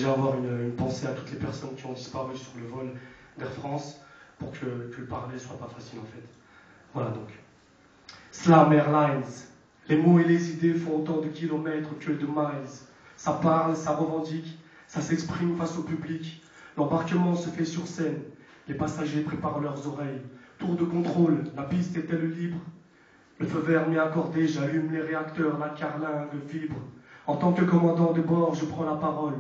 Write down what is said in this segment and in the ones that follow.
déjà avoir une pensée à toutes les personnes qui ont disparu sur le vol d'Air France pour que le parler soit pas facile en fait. Voilà donc. Slam Airlines. Les mots et les idées font autant de kilomètres que de miles. Ça parle, ça revendique, ça s'exprime face au public. L'embarquement se fait sur scène. Les passagers préparent leurs oreilles. Tour de contrôle, la piste est-elle libre? Le feu vert m'est accordé, j'allume les réacteurs, la carlingue vibre. En tant que commandant de bord, je prends la parole.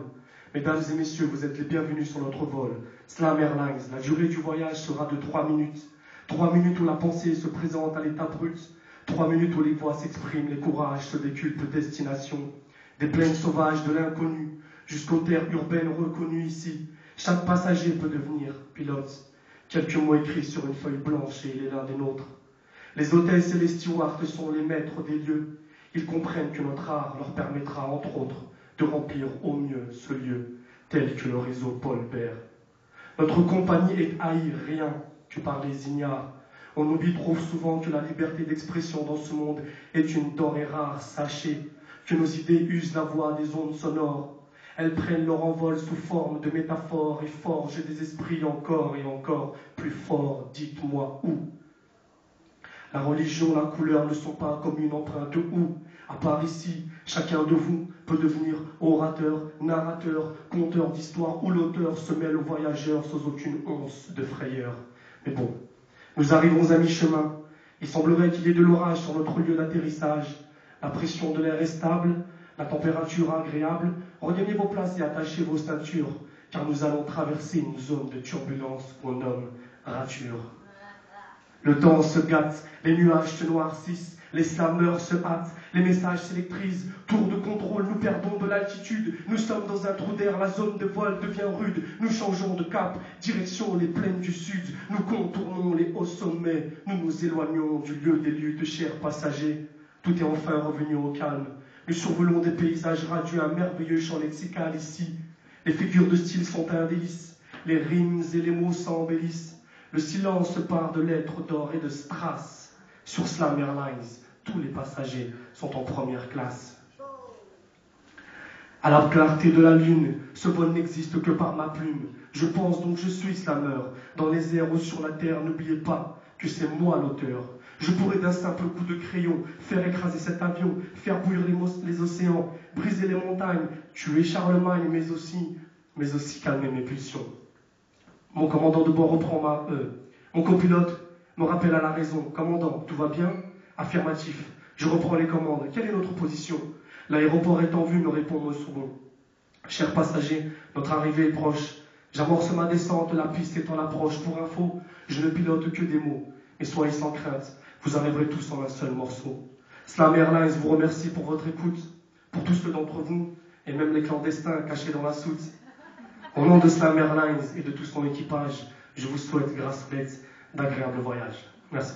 Mesdames et messieurs, vous êtes les bienvenus sur notre vol. Slam Airlines, la durée du voyage sera de 3 minutes. 3 minutes où la pensée se présente à l'état brut. 3 minutes où les voix s'expriment, les courages se déculpent destination. Des plaines sauvages de l'inconnu, jusqu'aux terres urbaines reconnues ici. Chaque passager peut devenir pilote. Quelques mots écrits sur une feuille blanche et il est l'un des nôtres. Les hôtesses et les stewards sont les maîtres des lieux. Ils comprennent que notre art leur permettra, entre autres, de remplir au mieux ce lieu, tel que le réseau Paul Bert. Notre compagnie est haïe rien que par les ignares. On oublie trop souvent que la liberté d'expression dans ce monde est une denrée rare. Sachez que nos idées usent la voix des ondes sonores. Elles prennent leur envol sous forme de métaphores et forgent des esprits encore et encore plus forts. Dites-moi où. La religion, la couleur ne sont pas comme une empreinte où. À part ici, chacun de vous peut devenir orateur, narrateur, conteur d'histoire où l'auteur se mêle aux voyageurs sans aucune once de frayeur. Mais bon, nous arrivons à mi-chemin. Il semblerait qu'il y ait de l'orage sur notre lieu d'atterrissage. La pression de l'air est stable, la température agréable. Regagnez vos places et attachez vos ceintures, car nous allons traverser une zone de turbulence qu'on nomme rature. Le temps se gâte, les nuages se noircissent, les slameurs se hâtent, les messages s'électrisent. Tour de contrôle, nous perdons de l'altitude. Nous sommes dans un trou d'air, la zone de vol devient rude. Nous changeons de cap, direction les plaines du sud. Nous contournons les hauts sommets, nous nous éloignons du lieu des luttes, chers passagers. Tout est enfin revenu au calme. Nous survolons des paysages radieux, un merveilleux champ lexical ici. Les figures de style sont un délice, les rimes et les mots s'embellissent. Le silence part de lettres d'or et de strass. Sur Slam Airlines, tous les passagers sont en première classe. À la clarté de la lune, ce vol n'existe que par ma plume. Je pense donc je suis slameur. Dans les airs ou sur la terre, n'oubliez pas que c'est moi l'auteur. Je pourrais d'un simple coup de crayon faire écraser cet avion, faire bouillir les océans, briser les montagnes, tuer Charlemagne, mais aussi calmer mes pulsions. Mon commandant de bord reprend mon copilote me rappelle à la raison. Commandant, tout va bien? Affirmatif. Je reprends les commandes. Quelle est notre position? L'aéroport est en vue, me répond mon second. Chers passagers, notre arrivée est proche. J'amorce ma descente, la piste est en approche. Pour info, je ne pilote que des mots. Mais soyez sans crainte, vous arriverez tous en un seul morceau. Slam Airlines vous remercie pour votre écoute, pour tous ceux d'entre vous, et même les clandestins cachés dans la soute. Au nom de Slam Airlines et de tout son équipage, je vous souhaite, grâce bête, d'agréables voyages. Merci.